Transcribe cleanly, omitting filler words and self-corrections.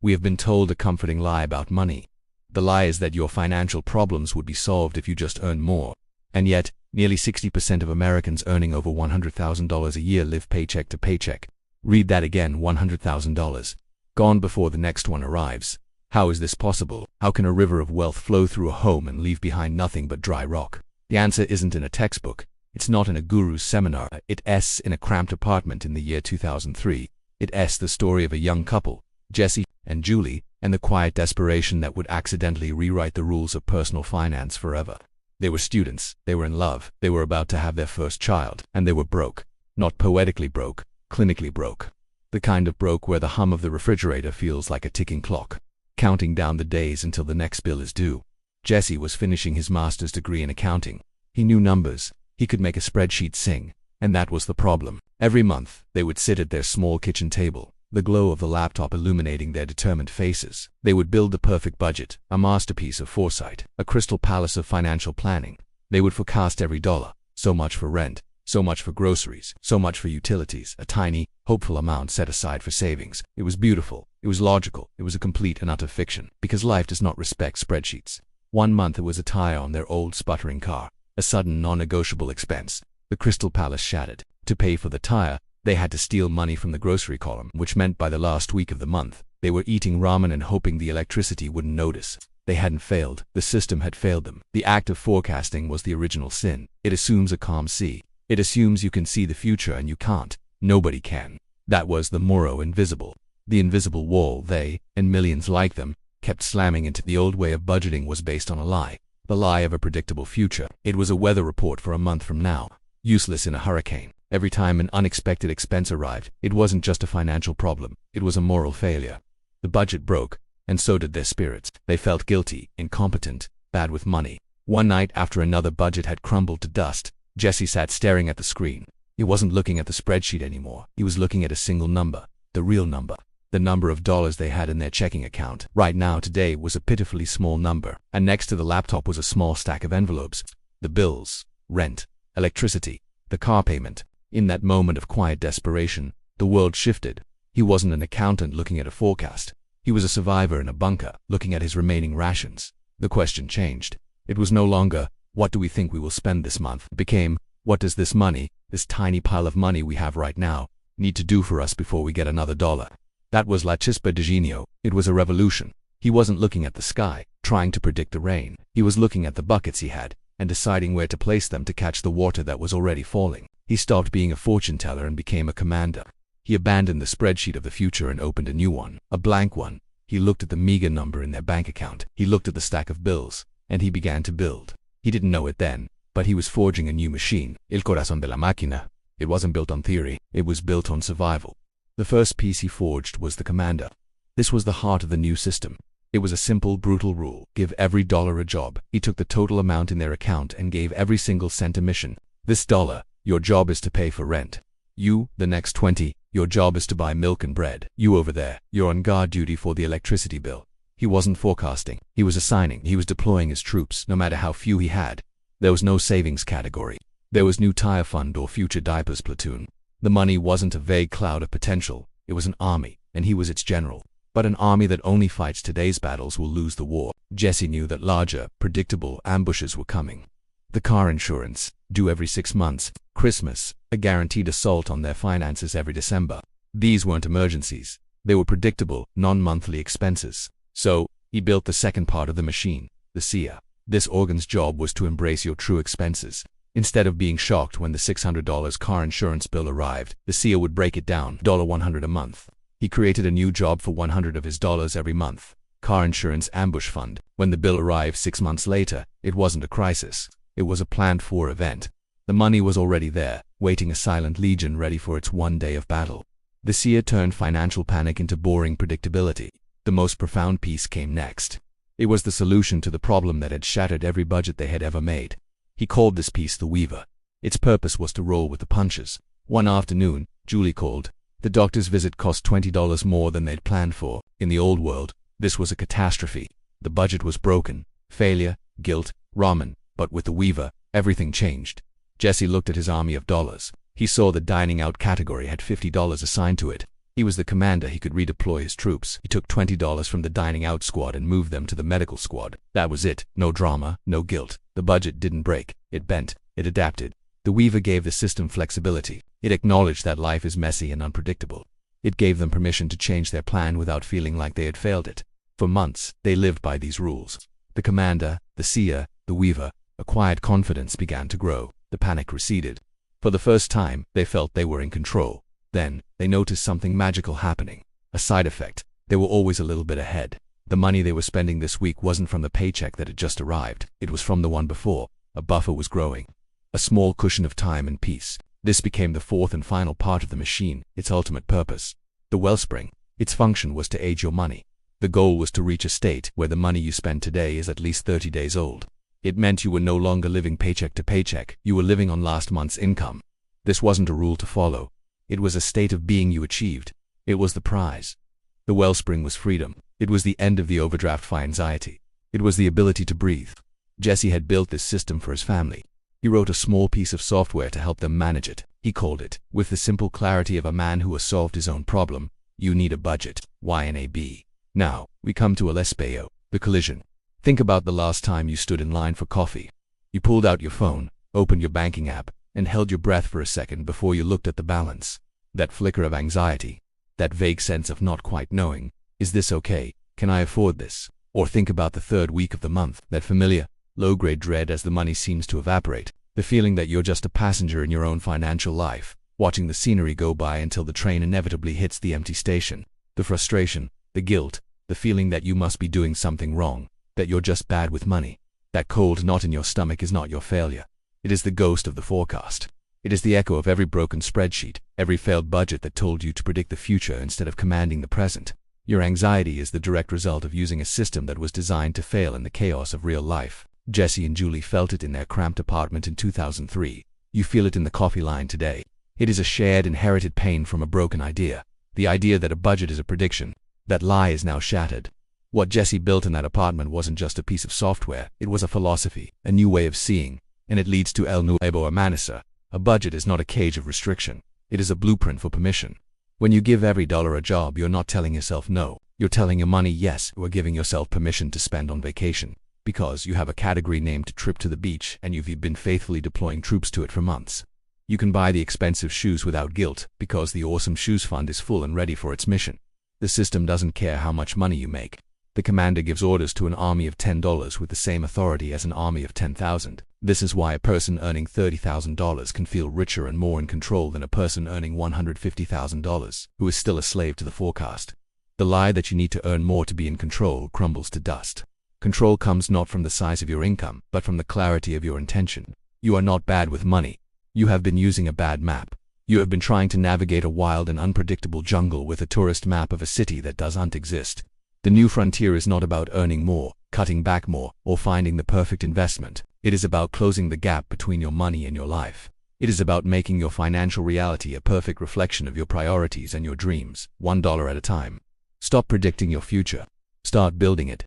We have been told a comforting lie about money. The lie is that your financial problems would be solved if you just earned more. And yet, nearly 60% of Americans earning over $100,000 a year live paycheck to paycheck. Read that again, $100,000. Gone before the next one arrives. How is this possible? How can a river of wealth flow through a home and leave behind nothing but dry rock? The answer isn't in a textbook. It's not in a guru's seminar. It's in a cramped apartment in the year 2003. It's the story of a young couple, Jesse and Julie, and the quiet desperation that would accidentally rewrite the rules of personal finance forever. They were students, they were in love, they were about to have their first child, and they were broke. Not poetically broke, clinically broke. The kind of broke where the hum of the refrigerator feels like a ticking clock, counting down the days until the next bill is due. Jesse was finishing his master's degree in accounting. He knew numbers, he could make a spreadsheet sing, and that was the problem. Every month, they would sit at their small kitchen table, the glow of the laptop illuminating their determined faces. They would build the perfect budget, a masterpiece of foresight, a crystal palace of financial planning. They would forecast every dollar, so much for rent, so much for groceries, so much for utilities, a tiny, hopeful amount set aside for savings. It was beautiful, it was logical, it was a complete and utter fiction, because life does not respect spreadsheets. One month it was a tire on their old sputtering car, a sudden non-negotiable expense. The crystal palace shattered. To pay for the tire, they had to steal money from the grocery column, which meant by the last week of the month, they were eating ramen and hoping the electricity wouldn't notice. They hadn't failed, the system had failed them. The act of forecasting was the original sin. It assumes a calm sea. It assumes you can see the future and you can't. Nobody can. That was the Moro invisible. The invisible wall they, and millions like them, kept slamming into. The old way of budgeting was based on a lie. The lie of a predictable future. It was a weather report for a month from now. Useless in a hurricane. Every time an unexpected expense arrived, it wasn't just a financial problem, it was a moral failure. The budget broke, and so did their spirits. They felt guilty, incompetent, bad with money. One night after another budget had crumbled to dust, Jesse sat staring at the screen. He wasn't looking at the spreadsheet anymore. He was looking at a single number, the real number. The number of dollars they had in their checking account. Right now today was a pitifully small number, and next to the laptop was a small stack of envelopes. The bills, rent, electricity, the car payment. In that moment of quiet desperation, the world shifted. He wasn't an accountant looking at a forecast. He was a survivor in a bunker, looking at his remaining rations. The question changed. It was no longer, what do we think we will spend this month? It became, what does this money, this tiny pile of money we have right now, need to do for us before we get another dollar? That was La Chispa de Genio. It was a revolution. He wasn't looking at the sky, trying to predict the rain. He was looking at the buckets he had, and deciding where to place them to catch the water that was already falling. He stopped being a fortune teller and became a commander. He abandoned the spreadsheet of the future and opened a new one, a blank one. He looked at the meager number in their bank account. He looked at the stack of bills, and he began to build. He didn't know it then, but he was forging a new machine. El corazón de la máquina. It wasn't built on theory, it was built on survival. The first piece he forged was the commander. This was the heart of the new system. It was a simple, brutal rule. Give every dollar a job. He took the total amount in their account and gave every single cent a mission. This dollar, your job is to pay for rent. You, the next 20, your job is to buy milk and bread. You over there, you're on guard duty for the electricity bill. He wasn't forecasting. He was assigning. He was deploying his troops, no matter how few he had. There was no savings category. There was no tire fund or future diapers platoon. The money wasn't a vague cloud of potential. It was an army, and he was its general. But an army that only fights today's battles will lose the war. Jesse knew that larger, predictable ambushes were coming. The car insurance, due every 6 months, Christmas, a guaranteed assault on their finances every December. These weren't emergencies. They were predictable, non-monthly expenses. So, he built the second part of the machine, the SIA. This organ's job was to embrace your true expenses. Instead of being shocked when the $600 car insurance bill arrived, the SIA would break it down, $100 a month. He created a new job for $100 of his dollars every month. Car insurance ambush fund. When the bill arrived 6 months later, it wasn't a crisis. It was a planned-for event. The money was already there, waiting a silent legion ready for its one day of battle. The SIA turned financial panic into boring predictability. The most profound piece came next. It was the solution to the problem that had shattered every budget they had ever made. He called this piece the Weaver. Its purpose was to roll with the punches. One afternoon, Julie called. The doctor's visit cost $20 more than they'd planned for. In the old world, this was a catastrophe. The budget was broken. Failure, guilt, ramen. But with the Weaver, everything changed. Jesse looked at his army of dollars. He saw the dining out category had $50 assigned to it. He was the commander. He could redeploy his troops. He took $20 from the dining out squad and moved them to the medical squad. That was it. No drama, no guilt. The budget didn't break. It bent. It adapted. The Weaver gave the system flexibility. It acknowledged that life is messy and unpredictable. It gave them permission to change their plan without feeling like they had failed it. For months, they lived by these rules. The commander, the seer, the Weaver, acquired confidence began to grow. The panic receded. For the first time, they felt they were in control. Then, they noticed something magical happening. A side effect. They were always a little bit ahead. The money they were spending this week wasn't from the paycheck that had just arrived. It was from the one before. A buffer was growing. A small cushion of time and peace. This became the fourth and final part of the machine, its ultimate purpose. The wellspring. Its function was to age your money. The goal was to reach a state where the money you spend today is at least 30 days old. It meant you were no longer living paycheck to paycheck. You were living on last month's income. This wasn't a rule to follow. It was a state of being you achieved. It was the prize. The wellspring was freedom. It was the end of the overdraft for anxiety. It was the ability to breathe. Jesse had built this system for his family. He wrote a small piece of software to help them manage it. He called it, with the simple clarity of a man who has solved his own problem, "You need a budget, YNAB." Now, we come to Alespeo, the collision. Think about the last time you stood in line for coffee. You pulled out your phone, opened your banking app, and held your breath for a second before you looked at the balance. That flicker of anxiety, that vague sense of not quite knowing, is this okay? Can I afford this? Or think about the third week of the month, that familiar, low-grade dread as the money seems to evaporate, the feeling that you're just a passenger in your own financial life, watching the scenery go by until the train inevitably hits the empty station. The frustration, the guilt, the feeling that you must be doing something wrong, that you're just bad with money. That cold knot in your stomach is not your failure. It is the ghost of the forecast. It is the echo of every broken spreadsheet, every failed budget that told you to predict the future instead of commanding the present. Your anxiety is the direct result of using a system that was designed to fail in the chaos of real life. Jesse and Julie felt it in their cramped apartment in 2003. You feel it in the coffee line today. It is a shared, inherited pain from a broken idea. The idea that a budget is a prediction. That lie is now shattered. What Jesse built in that apartment wasn't just a piece of software. It was a philosophy, a new way of seeing. And it leads to El Nuevo Amanece. A budget is not a cage of restriction. It is a blueprint for permission. When you give every dollar a job, you're not telling yourself no. You're telling your money yes. You are giving yourself permission to spend on vacation. Because you have a category named Trip to the Beach and you've been faithfully deploying troops to it for months. You can buy the expensive shoes without guilt because the awesome shoes fund is full and ready for its mission. The system doesn't care how much money you make. The commander gives orders to an army of $10 with the same authority as an army of 10,000. This is why a person earning $30,000 can feel richer and more in control than a person earning $150,000, who is still a slave to the forecast. The lie that you need to earn more to be in control crumbles to dust. Control comes not from the size of your income, but from the clarity of your intention. You are not bad with money. You have been using a bad map. You have been trying to navigate a wild and unpredictable jungle with a tourist map of a city that doesn't exist. The new frontier is not about earning more, cutting back more, or finding the perfect investment. It is about closing the gap between your money and your life. It is about making your financial reality a perfect reflection of your priorities and your dreams, $1 at a time. Stop predicting your future. Start building it.